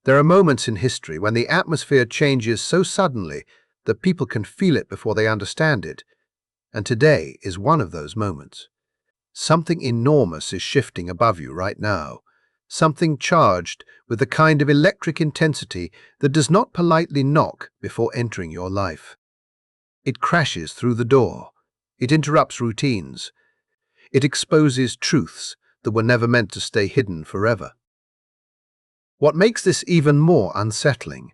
There are moments in history when the atmosphere changes so suddenly that people can feel it before they understand it, and today is one of those moments. Something enormous is shifting above you right now, something charged with the kind of electric intensity that does not politely knock before entering your life. It crashes through the door. It interrupts routines. It exposes truths that were never meant to stay hidden forever. What makes this even more unsettling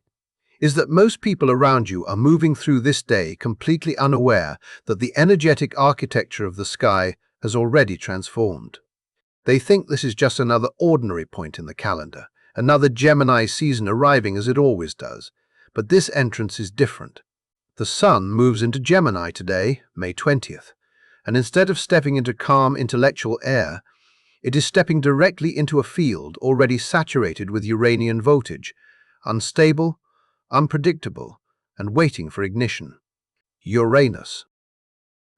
is that most people around you are moving through this day completely unaware that the energetic architecture of the sky has already transformed. They think this is just another ordinary point in the calendar, another Gemini season arriving as it always does. But this entrance is different. The Sun moves into Gemini today, May 20th, and instead of stepping into calm intellectual air, it is stepping directly into a field already saturated with uranian voltage, unstable, unpredictable, and waiting for ignition. Uranus,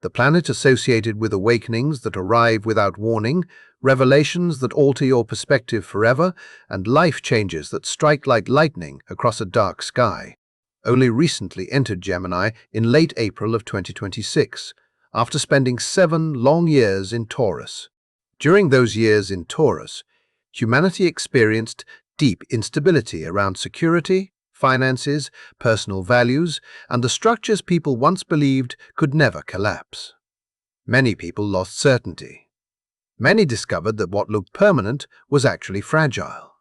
the planet associated with awakenings that arrive without warning, revelations that alter your perspective forever, and life changes that strike like lightning across a dark sky, only recently entered Gemini in late April of 2026, after spending 7 long years in Taurus. During those years in Taurus, humanity experienced deep instability around security, finances, personal values, and the structures people once believed could never collapse. Many people lost certainty. Many discovered that what looked permanent was actually fragile.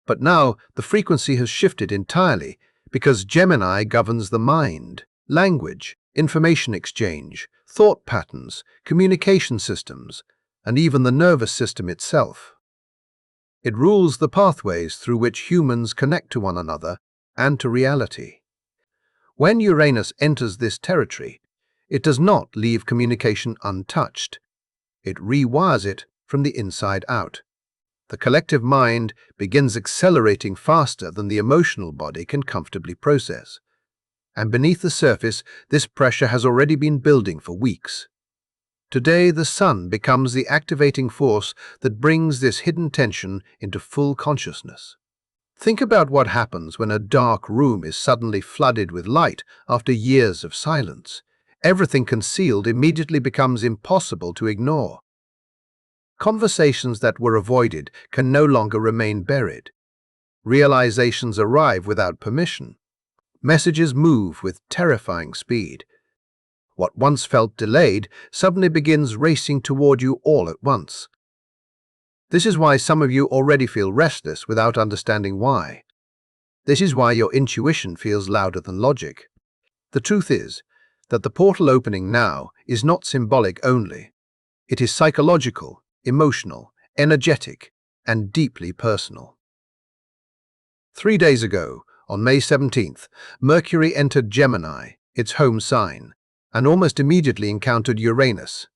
But now the frequency has shifted entirely because Gemini governs the mind, language, information exchange, thought patterns, communication systems, and even the nervous system itself. It rules the pathways through which humans connect to one another and to reality. When Uranus enters this territory, it does not leave communication untouched. It rewires it from the inside out. The collective mind begins accelerating faster than the emotional body can comfortably process. And beneath the surface, this pressure has already been building for weeks. Today, the Sun becomes the activating force that brings this hidden tension into full consciousness. Think about what happens when a dark room is suddenly flooded with light after years of silence. Everything concealed immediately becomes impossible to ignore. Conversations that were avoided can no longer remain buried. Realizations arrive without permission. Messages move with terrifying speed. What once felt delayed suddenly begins racing toward you all at once. This is why some of you already feel restless without understanding why. This is why your intuition feels louder than logic. The truth is that the portal opening now is not symbolic only. It is psychological, emotional, energetic, and deeply personal. 3 days ago, on May 17th, Mercury entered Gemini, its home sign, and almost immediately encountered Uranus.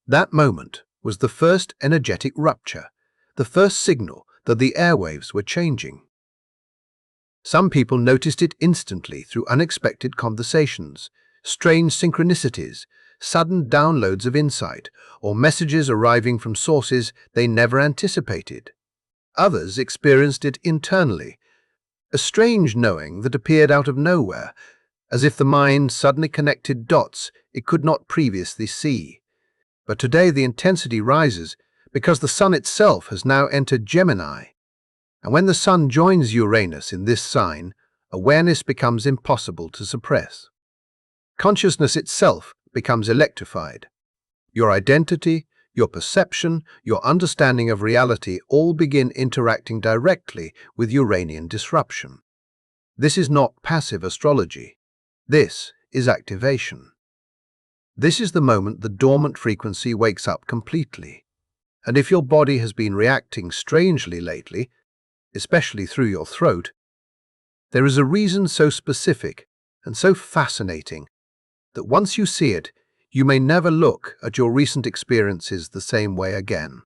That moment was the first energetic rupture, the first signal that the airwaves were changing. Some people noticed it instantly through unexpected conversations, strange synchronicities, sudden downloads of insight, or messages arriving from sources they never anticipated. Others experienced it internally, a strange knowing that appeared out of nowhere, as if the mind suddenly connected dots it could not previously see. But today the intensity rises because the Sun itself has now entered Gemini. And when the Sun joins Uranus in this sign, awareness becomes impossible to suppress. Consciousness itself becomes electrified. Your identity, your perception, your understanding of reality all begin interacting directly with Uranian disruption. This is not passive astrology. This is activation. This is the moment the dormant frequency wakes up completely. And if your body has been reacting strangely lately, especially through your throat, there is a reason so specific and so fascinating that once you see it, you may never look at your recent experiences the same way again.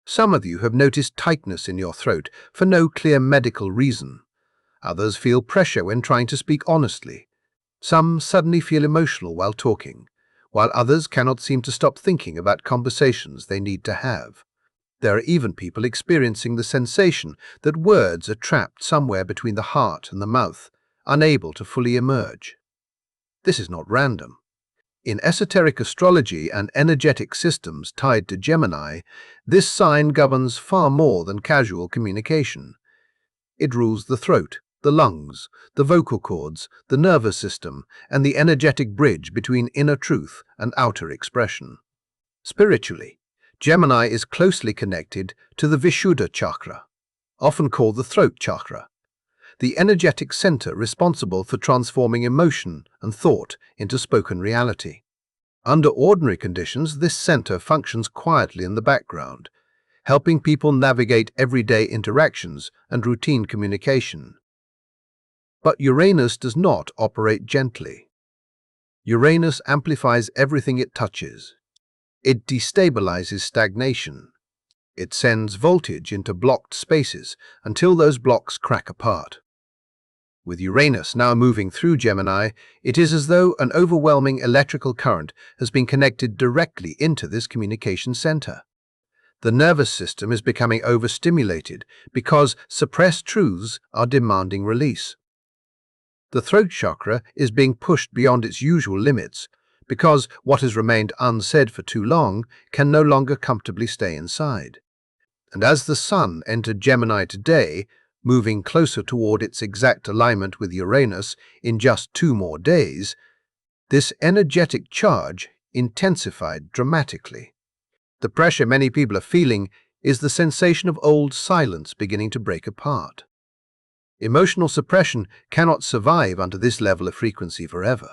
Some of you have noticed tightness in your throat for no clear medical reason. Others feel pressure when trying to speak honestly. Some suddenly feel emotional while talking, while others cannot seem to stop thinking about conversations they need to have. There are even people experiencing the sensation that words are trapped somewhere between the heart and the mouth, unable to fully emerge. This is not random. In esoteric astrology and energetic systems tied to Gemini, this sign governs far more than casual communication. It rules the throat, the lungs, the vocal cords, the nervous system, and the energetic bridge between inner truth and outer expression. Spiritually, Gemini is closely connected to the Vishuddha chakra, often called the throat chakra, the energetic center responsible for transforming emotion and thought into spoken reality. Under ordinary conditions, this center functions quietly in the background, helping people navigate everyday interactions and routine communication. But Uranus does not operate gently. Uranus amplifies everything it touches. It destabilizes stagnation. It sends voltage into blocked spaces until those blocks crack apart. With Uranus now moving through Gemini, it is as though an overwhelming electrical current has been connected directly into this communication center. The nervous system is becoming overstimulated because suppressed truths are demanding release. The throat chakra is being pushed beyond its usual limits because what has remained unsaid for too long can no longer comfortably stay inside. And as the Sun entered Gemini today, moving closer toward its exact alignment with Uranus in just 2 more days, this energetic charge intensified dramatically. The pressure many people are feeling is the sensation of old silence beginning to break apart. Emotional suppression cannot survive under this level of frequency forever.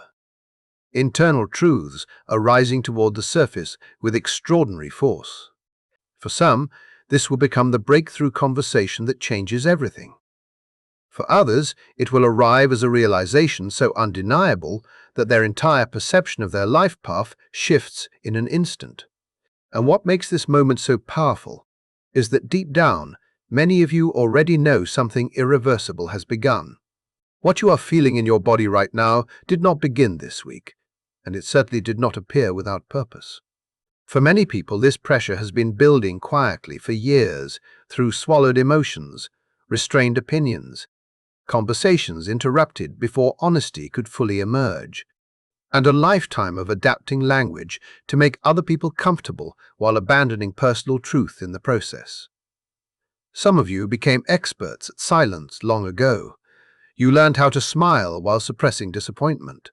Internal truths are rising toward the surface with extraordinary force. For some, this will become the breakthrough conversation that changes everything. For others, it will arrive as a realization so undeniable that their entire perception of their life path shifts in an instant. And what makes this moment so powerful is that deep down, many of you already know something irreversible has begun. What you are feeling in your body right now did not begin this week, and it certainly did not appear without purpose. For many people, this pressure has been building quietly for years through swallowed emotions, restrained opinions, conversations interrupted before honesty could fully emerge, and a lifetime of adapting language to make other people comfortable while abandoning personal truth in the process. Some of you became experts at silence long ago. You learned how to smile while suppressing disappointment.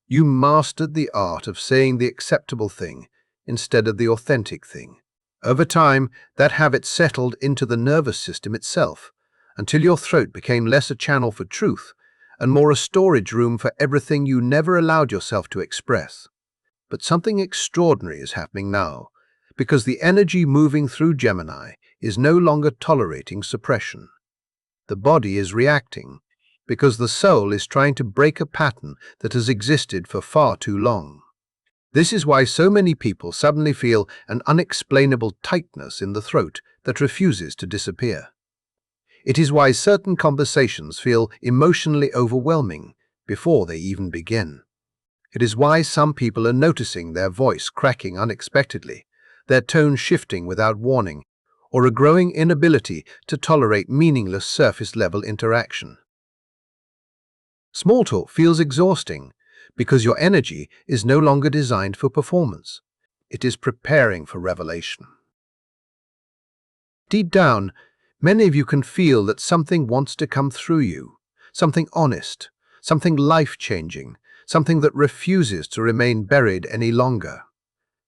You mastered the art of saying the acceptable thing instead of the authentic thing. Over time, that habit settled into the nervous system itself, until your throat became less a channel for truth and more a storage room for everything you never allowed yourself to express. But something extraordinary is happening now, because the energy moving through Gemini is no longer tolerating suppression. The body is reacting, because the soul is trying to break a pattern that has existed for far too long. This is why so many people suddenly feel an unexplainable tightness in the throat that refuses to disappear. It is why certain conversations feel emotionally overwhelming before they even begin. It is why some people are noticing their voice cracking unexpectedly, their tone shifting without warning, or a growing inability to tolerate meaningless surface-level interaction. Small talk feels exhausting because your energy is no longer designed for performance. It is preparing for revelation. Deep down, many of you can feel that something wants to come through you, something honest, something life-changing, something that refuses to remain buried any longer.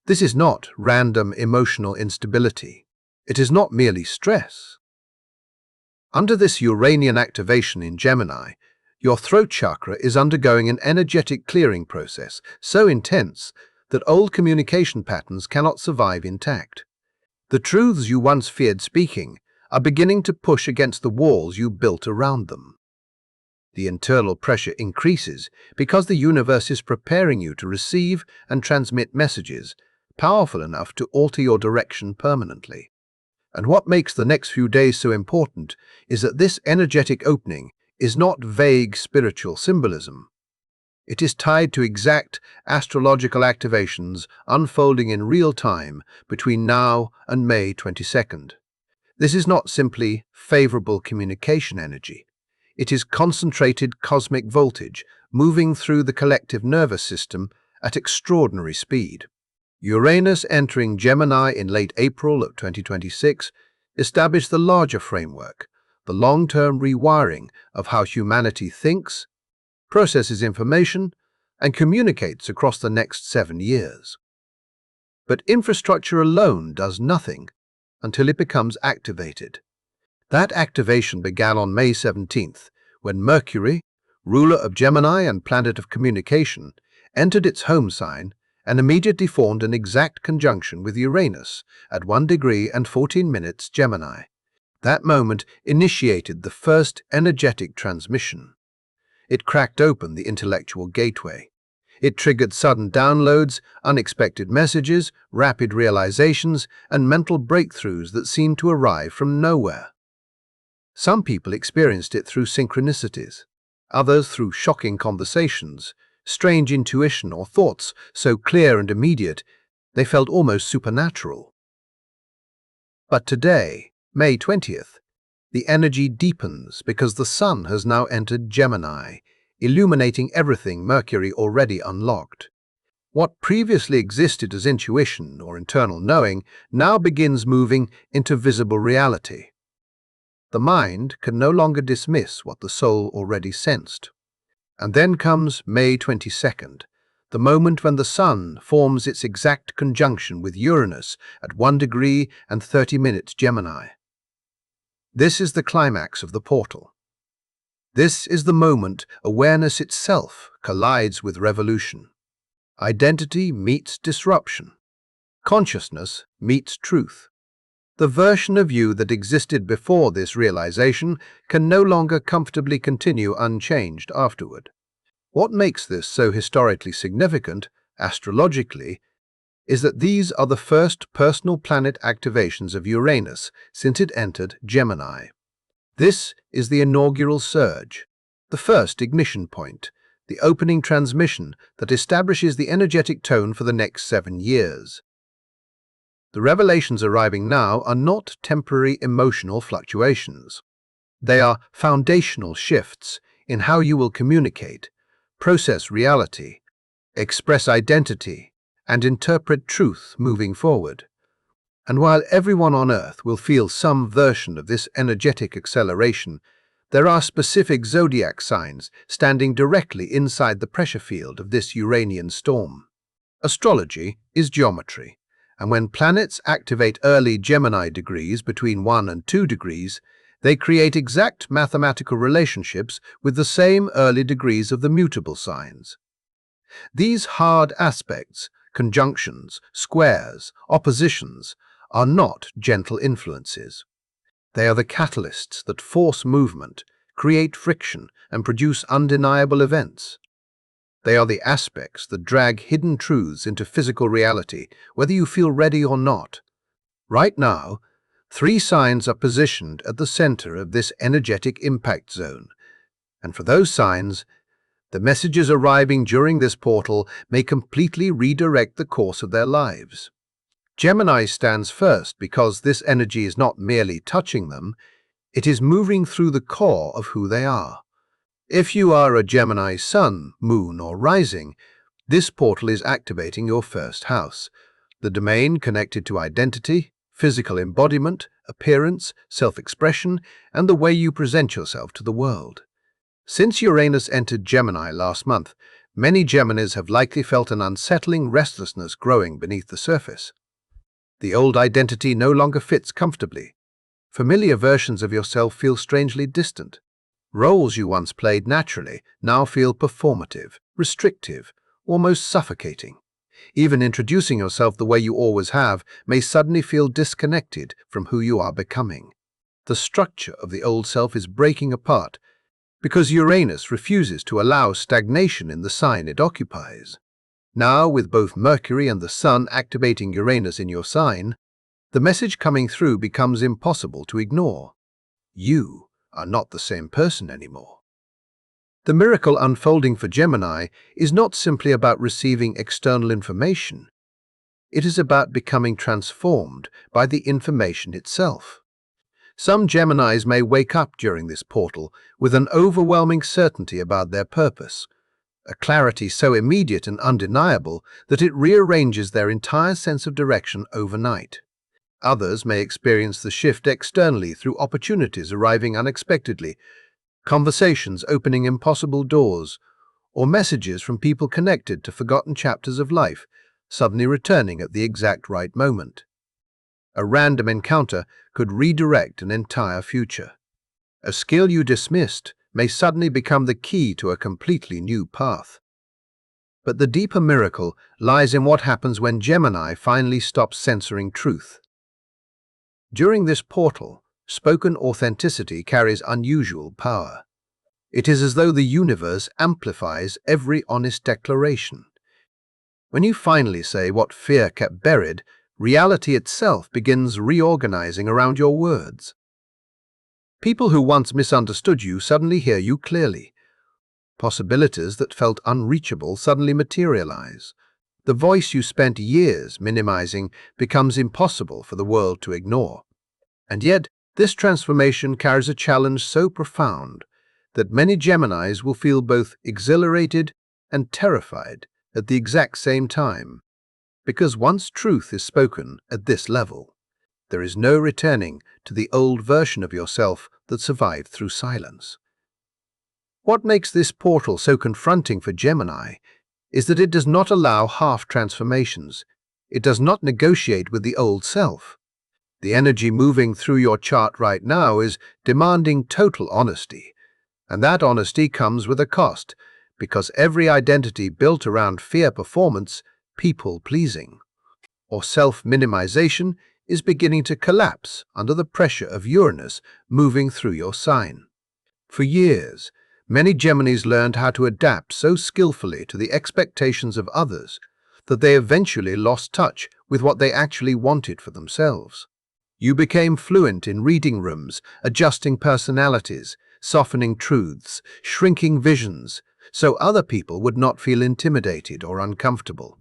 This is not random emotional instability. It is not merely stress. Under this uranian activation in Gemini, your throat chakra is undergoing an energetic clearing process so intense that old communication patterns cannot survive intact. The truths you once feared speaking are beginning to push against the walls you built around them. The internal pressure increases because the universe is preparing you to receive and transmit messages powerful enough to alter your direction permanently. And what makes the next few days so important is that this energetic opening is not vague spiritual symbolism. It is tied to exact astrological activations unfolding in real time between now and May 22nd. This is not simply favorable communication energy. It is concentrated cosmic voltage moving through the collective nervous system at extraordinary speed. Uranus entering Gemini in late April of 2026 established the larger framework, the long-term rewiring of how humanity thinks, processes information, and communicates across the next 7 years. But infrastructure alone does nothing until it becomes activated. That activation began on May 17th, when Mercury, ruler of Gemini and planet of communication, entered its home sign and immediately formed an exact conjunction with Uranus at 1 degree and 14 minutes Gemini. That moment initiated the first energetic transmission. It cracked open the intellectual gateway. It triggered sudden downloads, unexpected messages, rapid realizations, and mental breakthroughs that seemed to arrive from nowhere. Some people experienced it through synchronicities, others through shocking conversations, strange intuition or thoughts so clear and immediate they felt almost supernatural. But today, May 20th, the energy deepens because the Sun has now entered Gemini, illuminating everything Mercury already unlocked. What previously existed as intuition or internal knowing now begins moving into visible reality. The mind can no longer dismiss what the soul already sensed. And then comes May 22nd, the moment when the Sun forms its exact conjunction with Uranus at 1 degree and 30 minutes Gemini. This is the climax of the portal. This is the moment awareness itself collides with revolution. Identity meets disruption. Consciousness meets truth. The version of you that existed before this realization can no longer comfortably continue unchanged afterward. What makes this so historically significant, astrologically, is that these are the first personal planet activations of Uranus since it entered Gemini. This is the inaugural surge, the first ignition point, the opening transmission that establishes the energetic tone for the next 7 years. The revelations arriving now are not temporary emotional fluctuations. They are foundational shifts in how you will communicate, process reality, express identity, and interpret truth moving forward. And while everyone on Earth will feel some version of this energetic acceleration, there are specific zodiac signs standing directly inside the pressure field of this uranian storm. Astrology is geometry, and when planets activate early Gemini degrees between 1 and 2 degrees, they create exact mathematical relationships with the same early degrees of the mutable signs. These hard aspects, conjunctions, squares, oppositions, are not gentle influences. They are the catalysts that force movement, create friction, and produce undeniable events. They are the aspects that drag hidden truths into physical reality, whether you feel ready or not. Right now, 3 signs are positioned at the center of this energetic impact zone, and for those signs, the messages arriving during this portal may completely redirect the course of their lives. Gemini stands first because this energy is not merely touching them, it is moving through the core of who they are. If you are a Gemini sun, moon, or rising, this portal is activating your first house, the domain connected to identity, physical embodiment, appearance, self-expression, and the way you present yourself to the world. Since Uranus entered Gemini last month, many Geminis have likely felt an unsettling restlessness growing beneath the surface. The old identity no longer fits comfortably. Familiar versions of yourself feel strangely distant. Roles you once played naturally now feel performative, restrictive, almost suffocating. Even introducing yourself the way you always have may suddenly feel disconnected from who you are becoming. The structure of the old self is breaking apart because Uranus refuses to allow stagnation in the sign it occupies. Now, with both Mercury and the Sun activating Uranus in your sign, the message coming through becomes impossible to ignore. You are not the same person anymore. The miracle unfolding for Gemini is not simply about receiving external information. It is about becoming transformed by the information itself. Some Geminis may wake up during this portal with an overwhelming certainty about their purpose, a clarity so immediate and undeniable that it rearranges their entire sense of direction overnight. Others may experience the shift externally through opportunities arriving unexpectedly, conversations opening impossible doors, or messages from people connected to forgotten chapters of life suddenly returning at the exact right moment. A random encounter could redirect an entire future. A skill you dismissed may suddenly become the key to a completely new path. But the deeper miracle lies in what happens when Gemini finally stops censoring truth. During this portal, spoken authenticity carries unusual power. It is as though the universe amplifies every honest declaration. When you finally say what fear kept buried, reality itself begins reorganizing around your words. People who once misunderstood you suddenly hear you clearly. Possibilities that felt unreachable suddenly materialize. The voice you spent years minimizing becomes impossible for the world to ignore. And yet, this transformation carries a challenge so profound that many Geminis will feel both exhilarated and terrified at the exact same time. Because once truth is spoken at this level, there is no returning to the old version of yourself that survived through silence. What makes this portal so confronting for Gemini is that it does not allow half transformations. It does not negotiate with the old self. The energy moving through your chart right now is demanding total honesty, and that honesty comes with a cost, because every identity built around fear performance, people-pleasing, or self-minimization is beginning to collapse under the pressure of Uranus moving through your sign. For years, many Geminis learned how to adapt so skillfully to the expectations of others that they eventually lost touch with what they actually wanted for themselves. You became fluent in reading rooms, adjusting personalities, softening truths, shrinking visions, so other people would not feel intimidated or uncomfortable.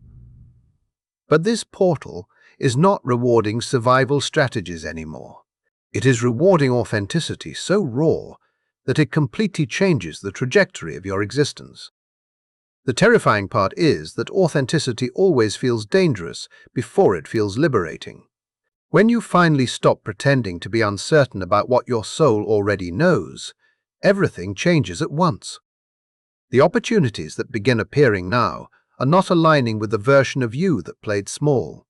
But this portal is not rewarding survival strategies anymore. It is rewarding authenticity so raw that it completely changes the trajectory of your existence. The terrifying part is that authenticity always feels dangerous before it feels liberating. When you finally stop pretending to be uncertain about what your soul already knows, everything changes at once. The opportunities that begin appearing now are not aligning with the version of you that played small.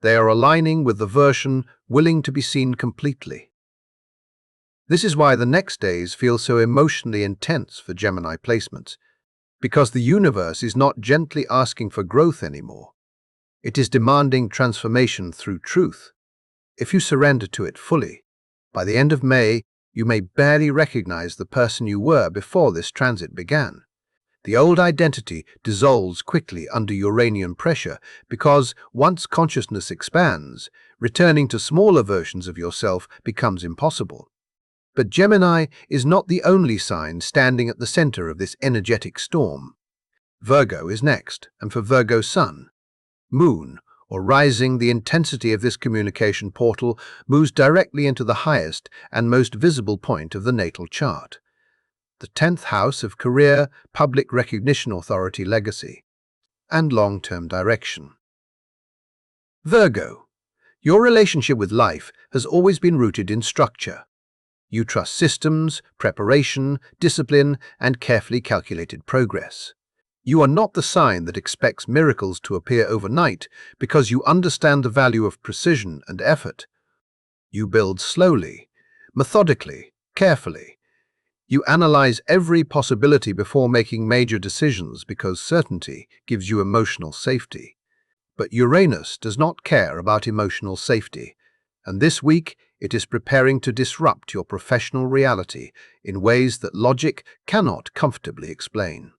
They are aligning with the version willing to be seen completely. This is why the next days feel so emotionally intense for Gemini placements, because the universe is not gently asking for growth anymore. It is demanding transformation through truth. If you surrender to it fully, by the end of May, you may barely recognize the person you were before this transit began. The old identity dissolves quickly under Uranian pressure because once consciousness expands, returning to smaller versions of yourself becomes impossible. But Gemini is not the only sign standing at the center of this energetic storm. Virgo is next, and for Virgo Sun, Moon, or rising, the intensity of this communication portal moves directly into the highest and most visible point of the natal chart, the 10th house of career, public recognition, authority, legacy, and long-term direction. Virgo, your relationship with life has always been rooted in structure. You trust systems, preparation, discipline, and carefully calculated progress. You are not the sign that expects miracles to appear overnight because you understand the value of precision and effort. You build slowly, methodically, carefully. You analyze every possibility before making major decisions because certainty gives you emotional safety. But Uranus does not care about emotional safety, and this week it is preparing to disrupt your professional reality in ways that logic cannot comfortably explain.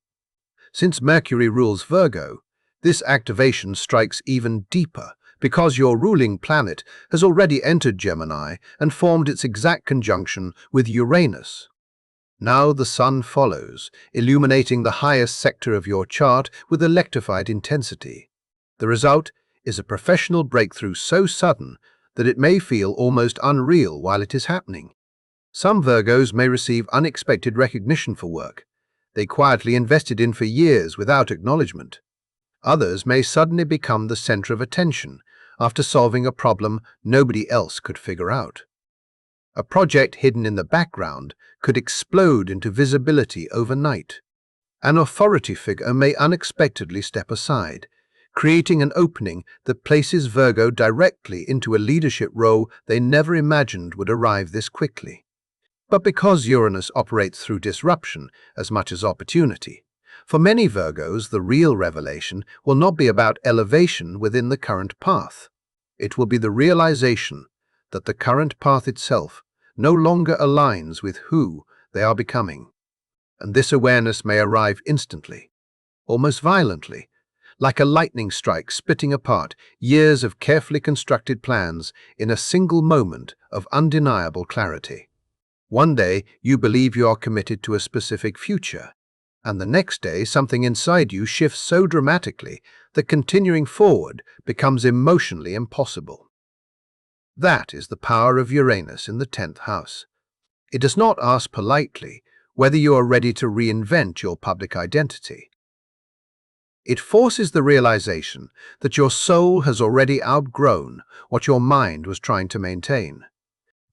Since Mercury rules Virgo, this activation strikes even deeper because your ruling planet has already entered Gemini and formed its exact conjunction with Uranus. Now the sun follows, illuminating the highest sector of your chart with electrified intensity. The result is a professional breakthrough so sudden that it may feel almost unreal while it is happening. Some Virgos may receive unexpected recognition for work they quietly invested in for years without acknowledgement. Others may suddenly become the center of attention after solving a problem nobody else could figure out. A project hidden in the background could explode into visibility overnight. An authority figure may unexpectedly step aside, creating an opening that places Virgo directly into a leadership role they never imagined would arrive this quickly. But because Uranus operates through disruption as much as opportunity, for many Virgos, the real revelation will not be about elevation within the current path. It will be the realization that the current path itself no longer aligns with who they are becoming. And this awareness may arrive instantly, almost violently, like a lightning strike splitting apart years of carefully constructed plans in a single moment of undeniable clarity. One day, you believe you are committed to a specific future, and the next day, something inside you shifts so dramatically that continuing forward becomes emotionally impossible. That is the power of Uranus in the 10th house. It does not ask politely whether you are ready to reinvent your public identity. It forces the realization that your soul has already outgrown what your mind was trying to maintain.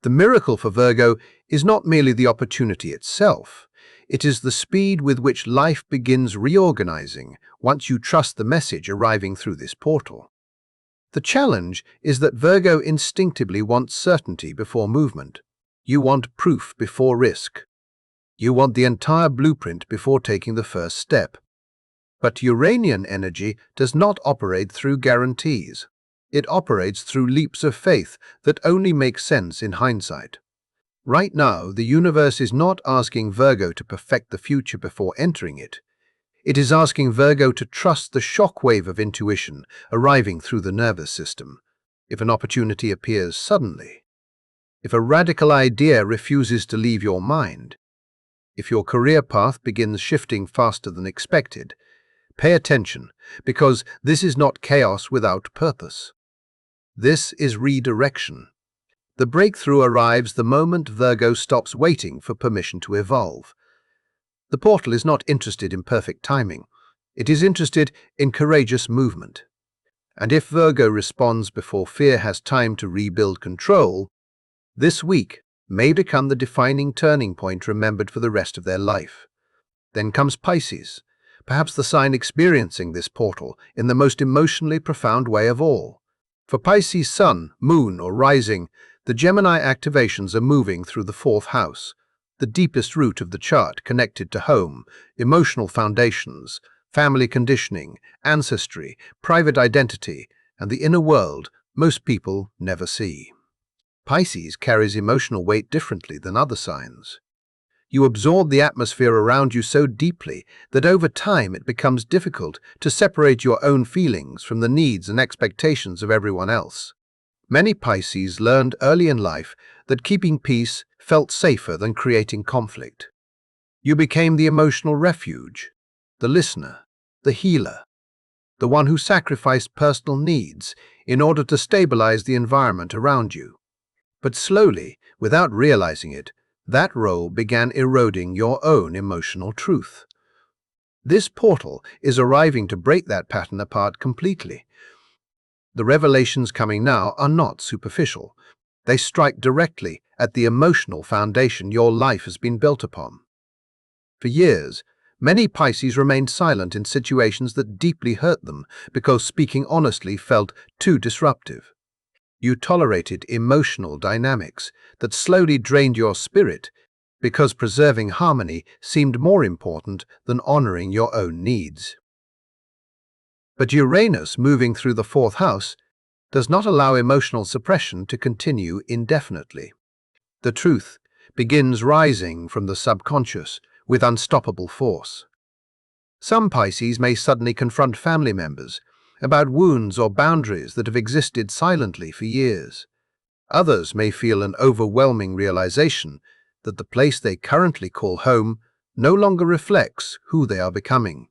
The miracle for Virgo is not merely the opportunity itself, it is the speed with which life begins reorganizing once you trust the message arriving through this portal. The challenge is that Virgo instinctively wants certainty before movement. You want proof before risk. You want the entire blueprint before taking the first step. But Uranian energy does not operate through guarantees. It operates through leaps of faith that only make sense in hindsight. Right now, the universe is not asking Virgo to perfect the future before entering it. It is asking Virgo to trust the shockwave of intuition arriving through the nervous system. If an opportunity appears suddenly, if a radical idea refuses to leave your mind, if your career path begins shifting faster than expected, pay attention, because this is not chaos without purpose. This is redirection. The breakthrough arrives the moment Virgo stops waiting for permission to evolve. The portal is not interested in perfect timing. It is interested in courageous movement. And if Virgo responds before fear has time to rebuild control, this week may become the defining turning point remembered for the rest of their life. Then comes Pisces, perhaps the sign experiencing this portal in the most emotionally profound way of all. For Pisces' sun, moon, or rising, the Gemini activations are moving through the 4th house, the deepest root of the chart connected to home, emotional foundations, family conditioning, ancestry, private identity, and the inner world most people never see. Pisces carries emotional weight differently than other signs. You absorb the atmosphere around you so deeply that over time it becomes difficult to separate your own feelings from the needs and expectations of everyone else. Many Pisces learned early in life that keeping peace felt safer than creating conflict. You became the emotional refuge, the listener, the healer, the one who sacrificed personal needs in order to stabilize the environment around you. But slowly, without realizing it, that role began eroding your own emotional truth. This portal is arriving to break that pattern apart completely. The revelations coming now are not superficial. They strike directly at the emotional foundation your life has been built upon. For years, many Pisces remained silent in situations that deeply hurt them because speaking honestly felt too disruptive. You tolerated emotional dynamics that slowly drained your spirit because preserving harmony seemed more important than honoring your own needs. But Uranus, moving through the 4th house, does not allow emotional suppression to continue indefinitely. The truth begins rising from the subconscious with unstoppable force. Some Pisces may suddenly confront family members about wounds or boundaries that have existed silently for years. Others may feel an overwhelming realization that the place they currently call home no longer reflects who they are becoming.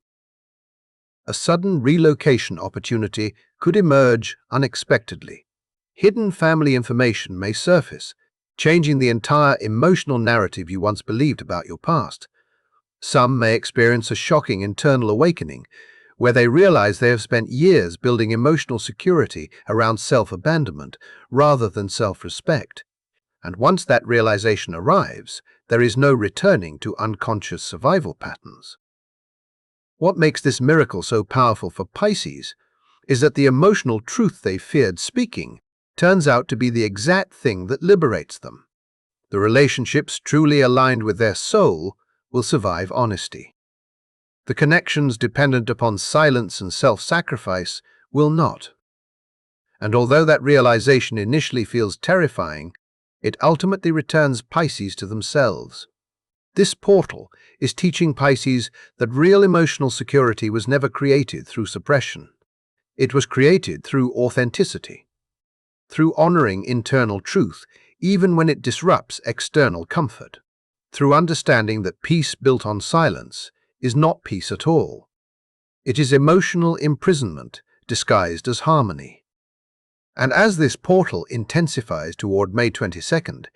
A sudden relocation opportunity could emerge unexpectedly. Hidden family information may surface, changing the entire emotional narrative you once believed about your past. Some may experience a shocking internal awakening, where they realize they have spent years building emotional security around self-abandonment rather than self-respect. And once that realization arrives, there is no returning to unconscious survival patterns. What makes this miracle so powerful for Pisces is that the emotional truth they feared speaking turns out to be the exact thing that liberates them. The relationships truly aligned with their soul will survive honesty. The connections dependent upon silence and self-sacrifice will not. And although that realization initially feels terrifying, it ultimately returns Pisces to themselves. This portal is teaching Pisces that real emotional security was never created through suppression. It was created through authenticity, through honoring internal truth, even when it disrupts external comfort, through understanding that peace built on silence is not peace at all. It is emotional imprisonment disguised as harmony. And as this portal intensifies toward May 22nd,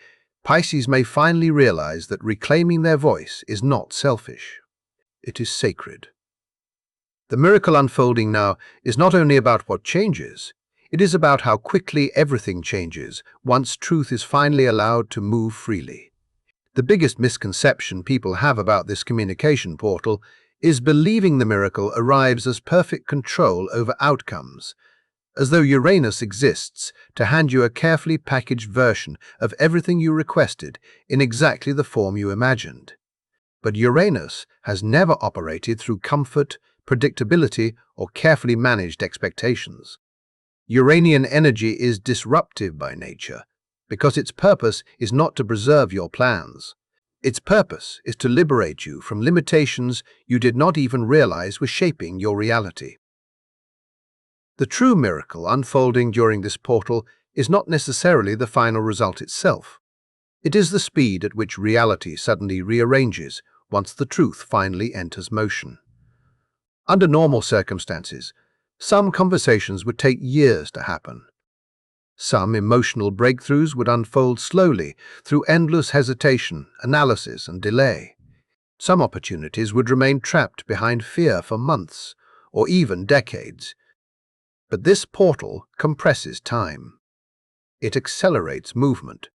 Pisces may finally realize that reclaiming their voice is not selfish. It is sacred. The miracle unfolding now is not only about what changes, it is about how quickly everything changes once truth is finally allowed to move freely. The biggest misconception people have about this communication portal is believing the miracle arrives as perfect control over outcomes, as though Uranus exists to hand you a carefully packaged version of everything you requested in exactly the form you imagined. But Uranus has never operated through comfort, predictability, or carefully managed expectations. Uranian energy is disruptive by nature, because its purpose is not to preserve your plans. Its purpose is to liberate you from limitations you did not even realize were shaping your reality. The true miracle unfolding during this portal is not necessarily the final result itself. It is the speed at which reality suddenly rearranges once the truth finally enters motion. Under normal circumstances, some conversations would take years to happen. Some emotional breakthroughs would unfold slowly through endless hesitation, analysis, and delay. Some opportunities would remain trapped behind fear for months or even decades. But this portal compresses time. It accelerates movement.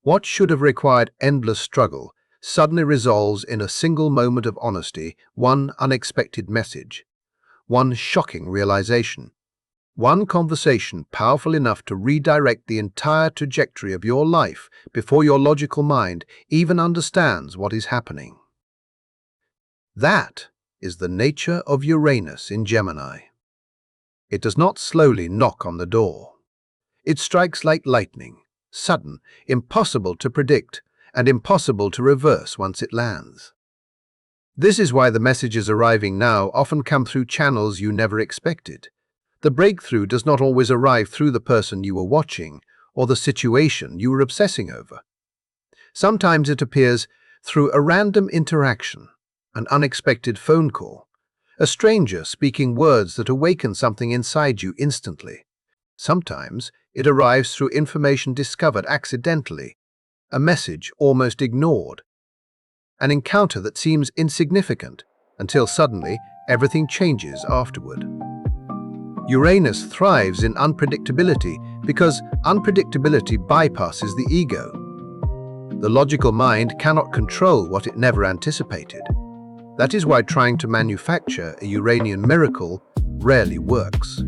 What should have required endless struggle suddenly resolves in a single moment of honesty, one unexpected message, one shocking realization, one conversation powerful enough to redirect the entire trajectory of your life before your logical mind even understands what is happening. That is the nature of Uranus in Gemini. It does not slowly knock on the door. It strikes like lightning, sudden, impossible to predict, and impossible to reverse once it lands. This is why the messages arriving now often come through channels you never expected. The breakthrough does not always arrive through the person you were watching or the situation you were obsessing over. Sometimes it appears through a random interaction, an unexpected phone call, a stranger speaking words that awaken something inside you instantly. Sometimes it arrives through information discovered accidentally, a message almost ignored, an encounter that seems insignificant until suddenly everything changes afterward. Uranus thrives in unpredictability because unpredictability bypasses the ego. The logical mind cannot control what it never anticipated. That is why trying to manufacture a Uranian miracle rarely works.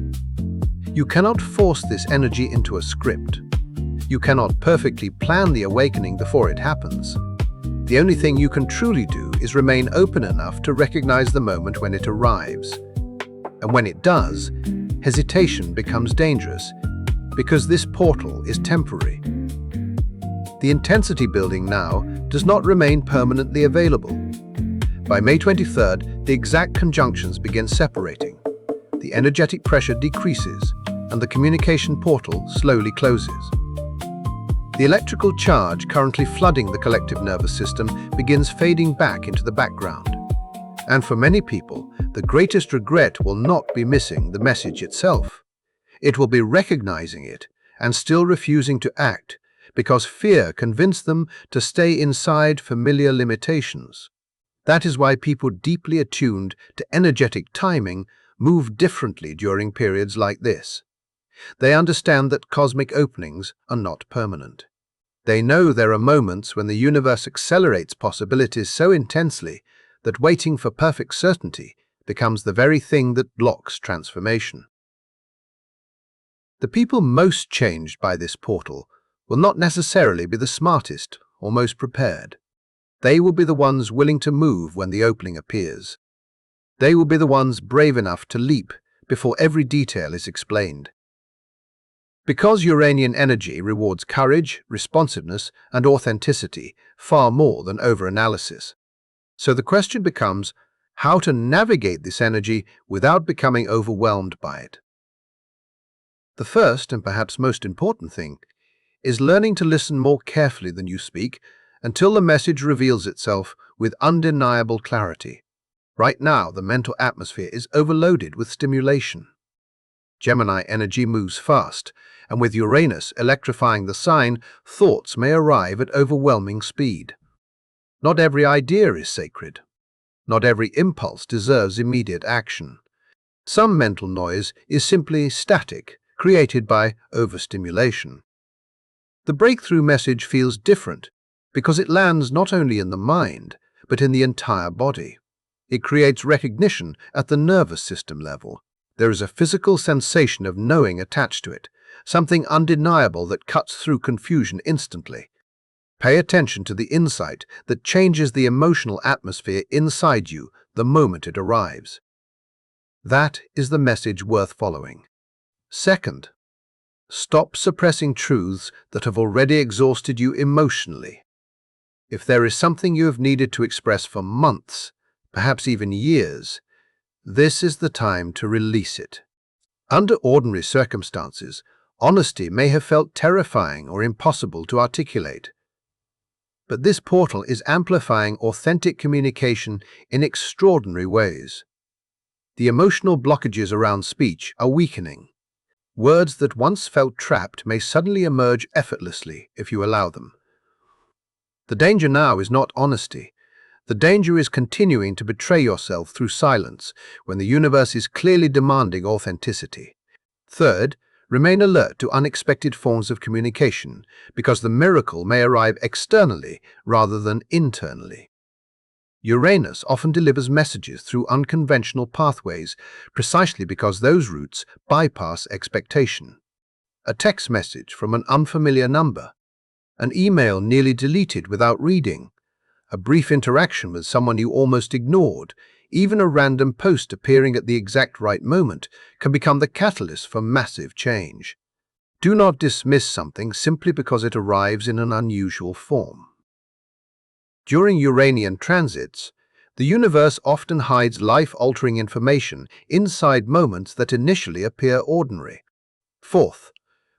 You cannot force this energy into a script. You cannot perfectly plan the awakening before it happens. The only thing you can truly do is remain open enough to recognize the moment when it arrives. And when it does, hesitation becomes dangerous because this portal is temporary. The intensity building now does not remain permanently available. By May 23rd, the exact conjunctions begin separating. The energetic pressure decreases, and the communication portal slowly closes. The electrical charge currently flooding the collective nervous system begins fading back into the background. And for many people, the greatest regret will not be missing the message itself. It will be recognizing it and still refusing to act because fear convinced them to stay inside familiar limitations. That is why people deeply attuned to energetic timing move differently during periods like this. They understand that cosmic openings are not permanent. They know there are moments when the universe accelerates possibilities so intensely that waiting for perfect certainty becomes the very thing that blocks transformation. The people most changed by this portal will not necessarily be the smartest or most prepared. They will be the ones willing to move when the opening appears. They will be the ones brave enough to leap before every detail is explained. Because Uranian energy rewards courage, responsiveness, and authenticity far more than overanalysis. So the question becomes how to navigate this energy without becoming overwhelmed by it. The first and perhaps most important thing is learning to listen more carefully than you speak until the message reveals itself with undeniable clarity. Right now, the mental atmosphere is overloaded with stimulation. Gemini energy moves fast, and with Uranus electrifying the sign, thoughts may arrive at overwhelming speed. Not every idea is sacred. Not every impulse deserves immediate action. Some mental noise is simply static, created by overstimulation. The breakthrough message feels different because it lands not only in the mind, but in the entire body. It creates recognition at the nervous system level. There is a physical sensation of knowing attached to it, something undeniable that cuts through confusion instantly. Pay attention to the insight that changes the emotional atmosphere inside you the moment it arrives. That is the message worth following. Second, stop suppressing truths that have already exhausted you emotionally. If there is something you have needed to express for months, perhaps even years, this is the time to release it. Under ordinary circumstances, honesty may have felt terrifying or impossible to articulate. But this portal is amplifying authentic communication in extraordinary ways. The emotional blockages around speech are weakening. Words that once felt trapped may suddenly emerge effortlessly if you allow them. The danger now is not honesty. The danger is continuing to betray yourself through silence when the universe is clearly demanding authenticity. Third, remain alert to unexpected forms of communication because the miracle may arrive externally rather than internally. Uranus often delivers messages through unconventional pathways precisely because those routes bypass expectation. A text message from an unfamiliar number, an email nearly deleted without reading, a brief interaction with someone you almost ignored, even a random post appearing at the exact right moment can become the catalyst for massive change. Do not dismiss something simply because it arrives in an unusual form. During Uranian transits, the universe often hides life-altering information inside moments that initially appear ordinary. Fourth,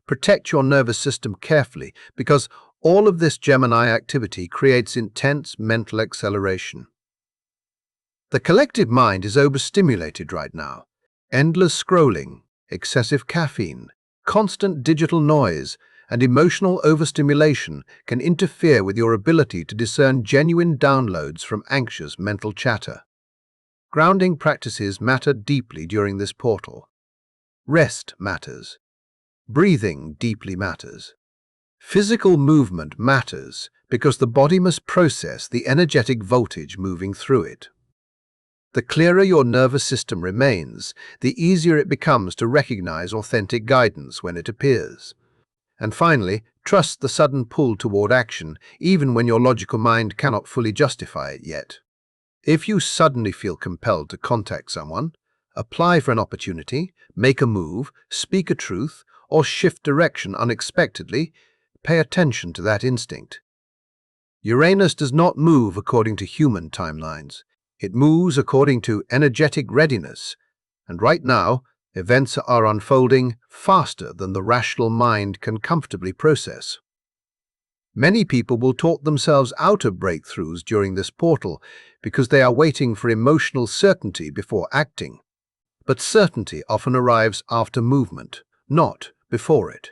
protect your nervous system carefully because all of this Gemini activity creates intense mental acceleration. The collective mind is overstimulated right now. Endless scrolling, excessive caffeine, constant digital noise, and emotional overstimulation can interfere with your ability to discern genuine downloads from anxious mental chatter. Grounding practices matter deeply during this portal. Rest matters. Breathing deeply matters. Physical movement matters because the body must process the energetic voltage moving through it. The clearer your nervous system remains, the easier it becomes to recognize authentic guidance when it appears. And finally, trust the sudden pull toward action, even when your logical mind cannot fully justify it yet. If you suddenly feel compelled to contact someone, apply for an opportunity, make a move, speak a truth, or shift direction unexpectedly, pay attention to that instinct. Uranus does not move according to human timelines. It moves according to energetic readiness, and right now, events are unfolding faster than the rational mind can comfortably process. Many people will talk themselves out of breakthroughs during this portal because they are waiting for emotional certainty before acting. But certainty often arrives after movement, not before it.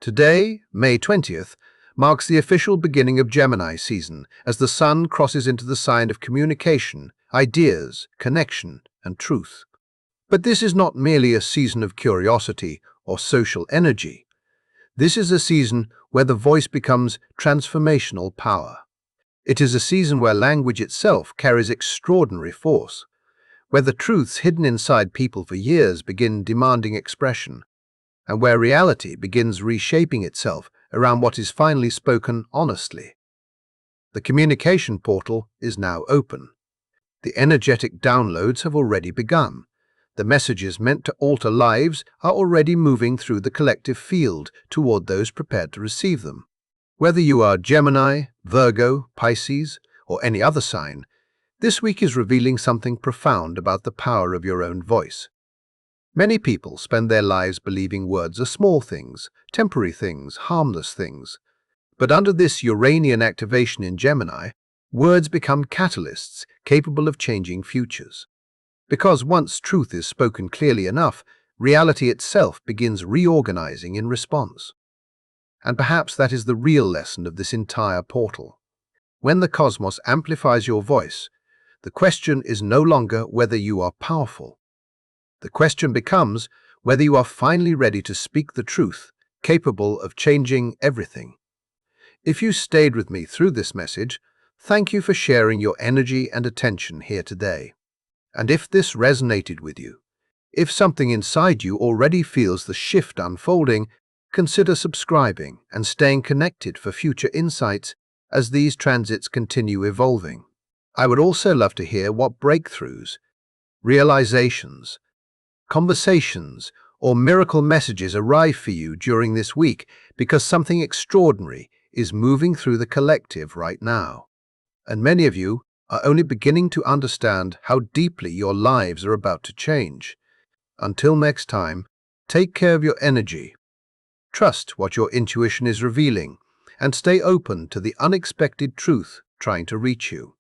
Today, May 20th, marks the official beginning of Gemini season as the sun crosses into the sign of communication, ideas, connection, and truth. But this is not merely a season of curiosity or social energy. This is a season where the voice becomes transformational power. It is a season where language itself carries extraordinary force, where the truths hidden inside people for years begin demanding expression, and where reality begins reshaping itself around what is finally spoken honestly. The communication portal is now open. The energetic downloads have already begun. The messages meant to alter lives are already moving through the collective field toward those prepared to receive them. Whether you are Gemini, Virgo, Pisces, or any other sign, this week is revealing something profound about the power of your own voice. Many people spend their lives believing words are small things, temporary things, harmless things. But under this uranian activation in Gemini, words become catalysts capable of changing futures. Because once truth is spoken clearly enough, reality itself begins reorganizing in response. And perhaps that is the real lesson of this entire portal. When the cosmos amplifies your voice, the question is no longer whether you are powerful. The question becomes whether you are finally ready to speak the truth, capable of changing everything. If you stayed with me through this message, thank you for sharing your energy and attention here today. And if this resonated with you, if something inside you already feels the shift unfolding, consider subscribing and staying connected for future insights as these transits continue evolving. I would also love to hear what breakthroughs, realizations, conversations, or miracle messages arrive for you during this week, because something extraordinary is moving through the collective right now. And many of you are only beginning to understand how deeply your lives are about to change. Until next time, take care of your energy, trust what your intuition is revealing, and stay open to the unexpected truth trying to reach you.